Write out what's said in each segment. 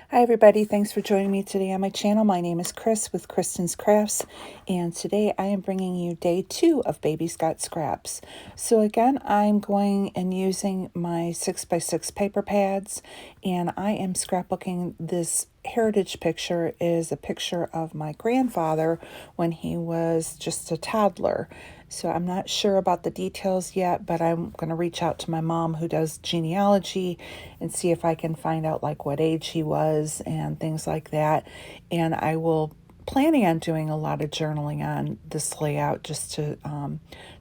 Hi everybody, thanks for joining me today on my channel. My name is Chris with Kristen's Crafts, and today I am bringing you day 2 of Baby's Got Scraps. So again, I'm going and using my 6x6 paper pads, and I am scrapbooking. This heritage picture is a picture of my grandfather when he was just a toddler. So I'm not sure about the details yet, but I'm going to reach out to my mom who does genealogy and see if I can find out like what age he was and things like that. And I will planning on doing a lot of journaling on this layout just to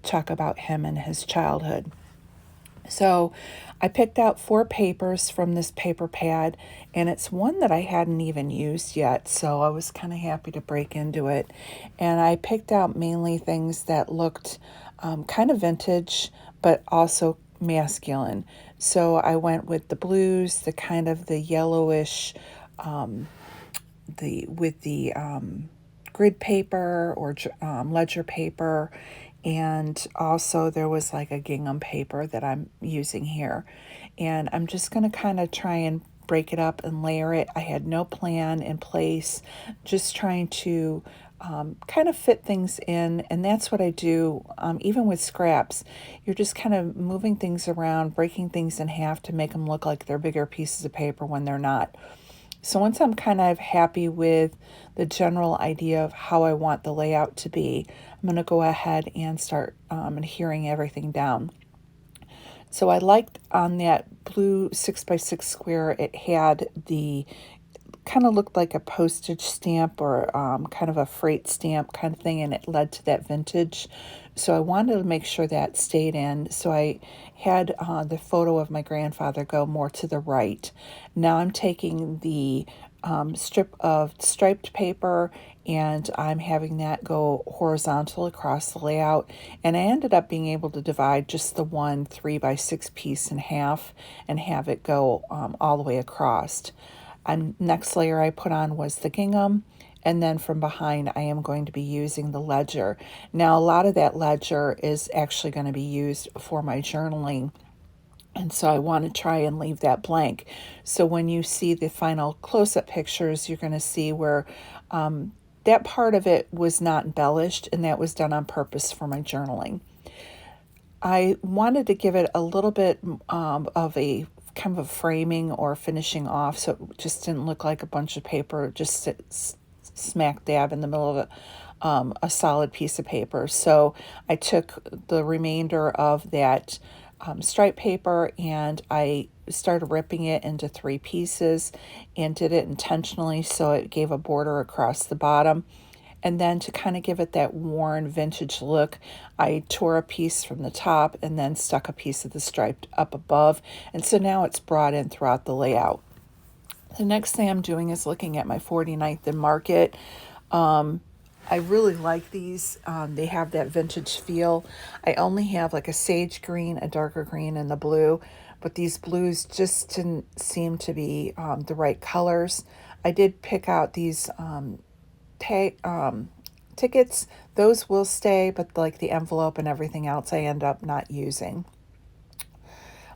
talk about him and his childhood. So I picked out 4 papers from this paper pad, and it's one that I hadn't even used yet, so I was kind of happy to break into it. And I picked out mainly things that looked kind of vintage, but also masculine. So I went with the blues, the kind of the yellowish, the grid paper or ledger paper, and also there was like a gingham paper that I'm using here. And I'm just going to kind of try and break it up and layer it. I had no plan in place, just trying to kind of fit things in. And that's what I do, even with scraps. You're just kind of moving things around, breaking things in half to make them look like they're bigger pieces of paper when they're not. So once I'm kind of happy with the general idea of how I want the layout to be, I'm going to go ahead and start adhering everything down. So I liked on that blue 6x6 square, it had the kind of looked like a postage stamp or kind of a freight stamp kind of thing, and it led to that vintage. So I wanted to make sure that stayed in. So I had the photo of my grandfather go more to the right. Now I'm taking the strip of striped paper and I'm having that go horizontal across the layout. And I ended up being able to divide just the one 3x6 piece in half and have it go all the way across. And next layer I put on was the gingham, and then from behind I am going to be using the ledger. Now a lot of that ledger is actually going to be used for my journaling, and so I want to try and leave that blank. So when you see the final close-up pictures, you're going to see where that part of it was not embellished, and that was done on purpose for my journaling. I wanted to give it a little bit of a kind of a framing or finishing off, so it just didn't look like a bunch of paper just smack dab in the middle of a solid piece of paper. So I took the remainder of that stripe paper and I started ripping it into 3 pieces and did it intentionally so it gave a border across the bottom. And then to kind of give it that worn vintage look, I tore a piece from the top and then stuck a piece of the stripe up above. And so now it's brought in throughout the layout. The next thing I'm doing is looking at my 49th and Market. I really like these. They have that vintage feel. I only have like a sage green, a darker green, and the blue, but these blues just didn't seem to be the right colors. I did pick out these tickets. Those will stay, but like the envelope and everything else I end up not using.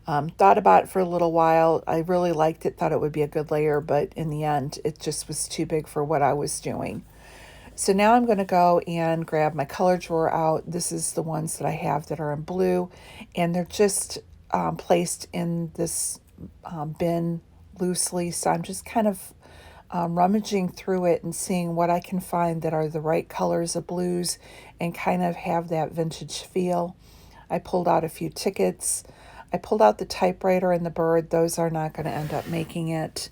Thought about it for a little while. I really liked it, thought it would be a good layer, but in the end, it just was too big for what I was doing. So now I'm going to go and grab my color drawer out. This is the ones that I have that are in blue, and they're just placed in this bin loosely. So I'm just kind of rummaging through it and seeing what I can find that are the right colors of blues and kind of have that vintage feel. I pulled out a few tickets. I pulled out the typewriter and the bird. Those are not going to end up making it.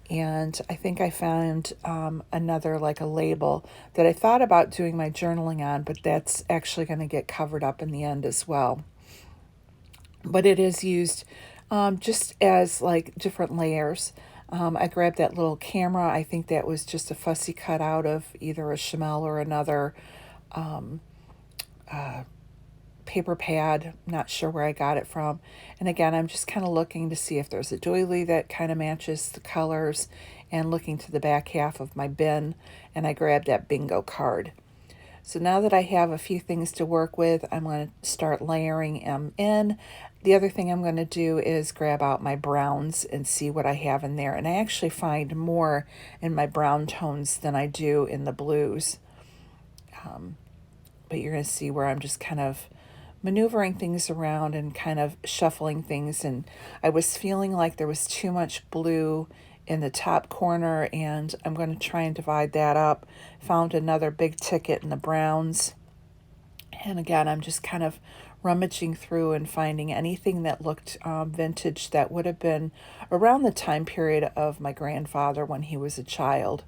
And I think I found another, like a label that I thought about doing my journaling on, but that's actually going to get covered up in the end as well. But it is used just as like different layers. I grabbed that little camera. I think that was just a fussy cut out of either a Chamel or another paper pad. Not sure where I got it from. And again, I'm just kind of looking to see if there's a doily that kind of matches the colors and looking to the back half of my bin. And I grabbed that bingo card. So now that I have a few things to work with, I'm going to start layering them in. The other thing I'm going to do is grab out my browns and see what I have in there. And I actually find more in my brown tones than I do in the blues. But you're going to see where I'm just kind of maneuvering things around and kind of shuffling things. And I was feeling like there was too much blue in the top corner, and I'm going to try and divide that up. Found another big ticket in the browns. And again, I'm just kind of rummaging through and finding anything that looked vintage that would have been around the time period of my grandfather when he was a child.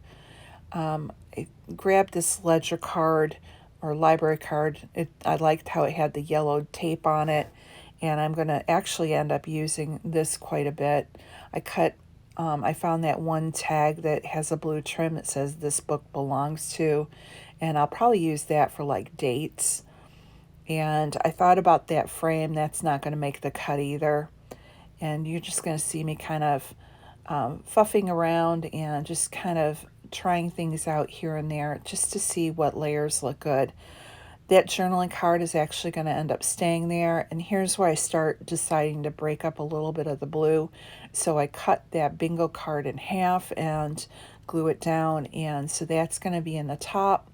I grabbed this ledger card or library card. I liked how it had the yellow tape on it, and I'm going to actually end up using this quite a bit. I found that one tag that has a blue trim that says this book belongs to, and I'll probably use that for like dates. And I thought about that frame. That's not going to make the cut either. And you're just going to see me kind of fuffing around and just kind of trying things out here and there just to see what layers look good. That journaling card is actually going to end up staying there. And here's where I start deciding to break up a little bit of the blue. So I cut that bingo card in half and glue it down. And so that's going to be in the top.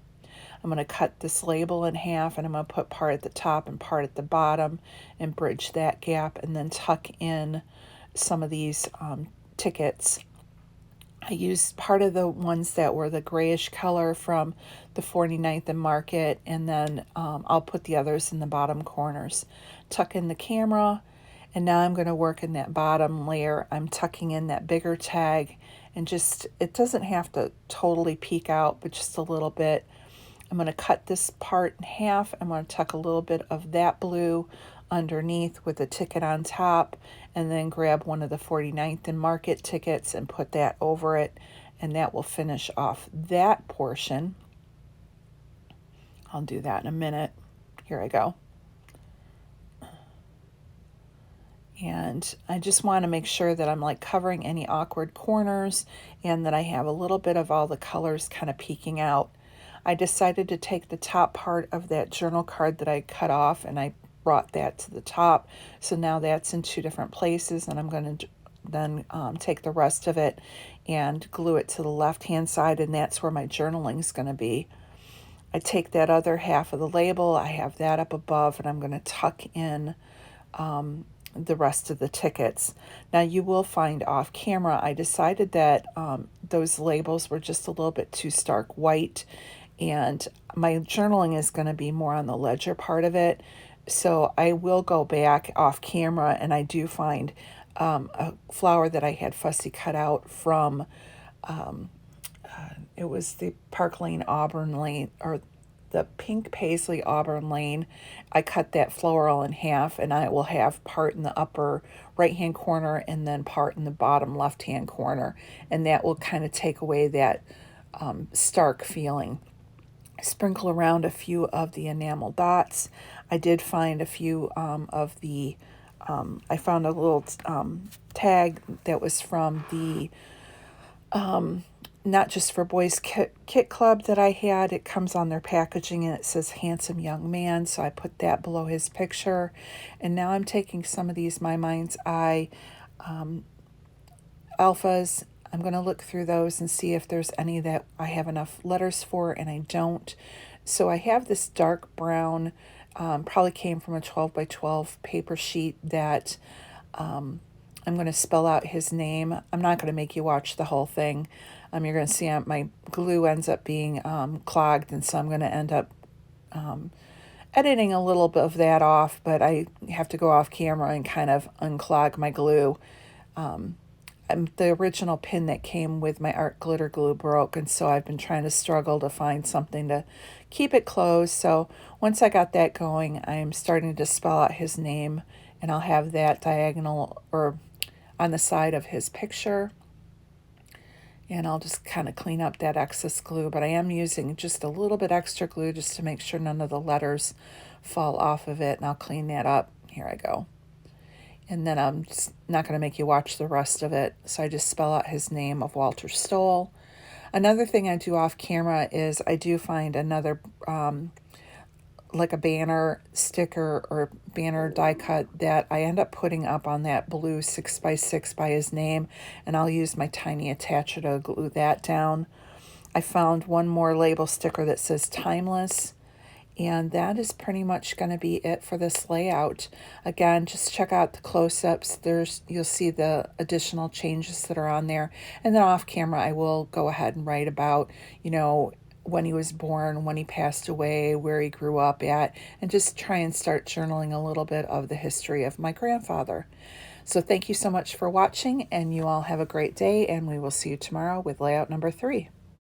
I'm going to cut this label in half, and I'm going to put part at the top and part at the bottom and bridge that gap, and then tuck in some of these tickets. I used part of the ones that were the grayish color from the 49th and Market, and then I'll put the others in the bottom corners. Tuck in the camera, and now I'm going to work in that bottom layer. I'm tucking in that bigger tag, and just, it doesn't have to totally peek out, but just a little bit. I'm going to cut this part in half. I'm going to tuck a little bit of that blue underneath with a ticket on top, and then grab one of the 49th and Market tickets and put that over it, and that will finish off that portion. I'll do that in a minute. Here I go. And I just want to make sure that I'm like covering any awkward corners and that I have a little bit of all the colors kind of peeking out. I decided to take the top part of that journal card that I cut off, and I brought that to the top. So now that's in two different places, and I'm going to then take the rest of it and glue it to the left-hand side, and that's where my journaling is going to be. I take that other half of the label, I have that up above, and I'm going to tuck in the rest of the tickets. Now you will find off camera, I decided that those labels were just a little bit too stark white, and my journaling is going to be more on the ledger part of it. So I will go back off camera, and I do find a flower that I had fussy cut out from, it was the Park Lane Auburn Lane, or the Pink Paisley Auburn Lane. I cut that floral in half, and I will have part in the upper right-hand corner and then part in the bottom left-hand corner. And that will kind of take away that stark feeling. Sprinkle around a few of the enamel dots. I did find a few of the, I found a little tag that was from the Not Just for Boys kit club that I had. It comes on their packaging and it says handsome young man, so I put that below his picture. And now I'm taking some of these My Mind's Eye alphas. I'm going to look through those and see if there's any that I have enough letters for, and I don't. So I have this dark brown, probably came from a 12 by 12 paper sheet that I'm going to spell out his name. I'm not going to make you watch the whole thing. You're going to see my glue ends up being clogged, and so I'm going to end up editing a little bit of that off, but I have to go off camera and kind of unclog my glue. The original pin that came with my art glitter glue broke, and so I've been trying to struggle to find something to keep it closed. So once I got that going, I'm starting to spell out his name, and I'll have that diagonal or on the side of his picture. And I'll just kind of clean up that excess glue, but I am using just a little bit extra glue just to make sure none of the letters fall off of it, and I'll clean that up. Here I go. And then I'm just not going to make you watch the rest of it, so I just spell out his name of Walter Stoll. Another thing I do off camera is I do find another like a banner sticker or banner die cut that I end up putting up on that blue 6x6 by his name, and I'll use my tiny attacher to glue that down. I found one more label sticker that says timeless, and that is pretty much going to be it for this layout. Again, just check out the close-ups. You'll see the additional changes that are on there. And then off camera, I will go ahead and write about, when he was born, when he passed away, where he grew up at, and just try and start journaling a little bit of the history of my grandfather. So thank you so much for watching, and you all have a great day, and we will see you tomorrow with layout number 3.